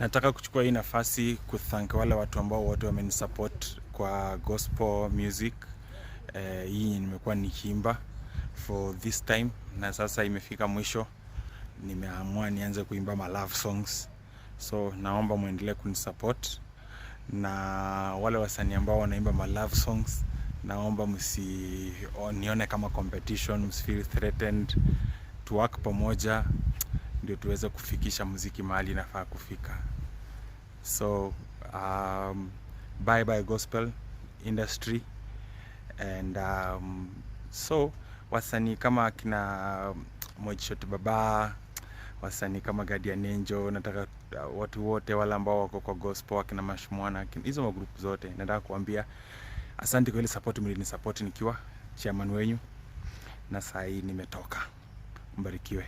Nataka kuchukua hii nafasi kuthank wale watu ambao wote wamenisupport kwa gospel music. Hii nimekuwa nikiimba for this time na sasa imefika mwisho. Nimeamua nianze kuimba ma love songs. So naomba muendelee kunisupport, na wale wasanii ambao wanaimba ma love songs naomba msinione kama competition, msifeel threatened. To work pamoja ndio tuweze kufikisha muziki mahali inafaa kufika. So bye bye gospel industry. And so wasanii kama kina Mochishoti Baba, wasanii kama Guardian Angel, nataka watu wote wale ambao wako kwa gospel, wakina Mashmwana, hizo magroup zote, nataka kuambia asante kwa ile support mlinisupport nikiwa chairman wenyu, na saa hii nimetoka. Mbarikiwe.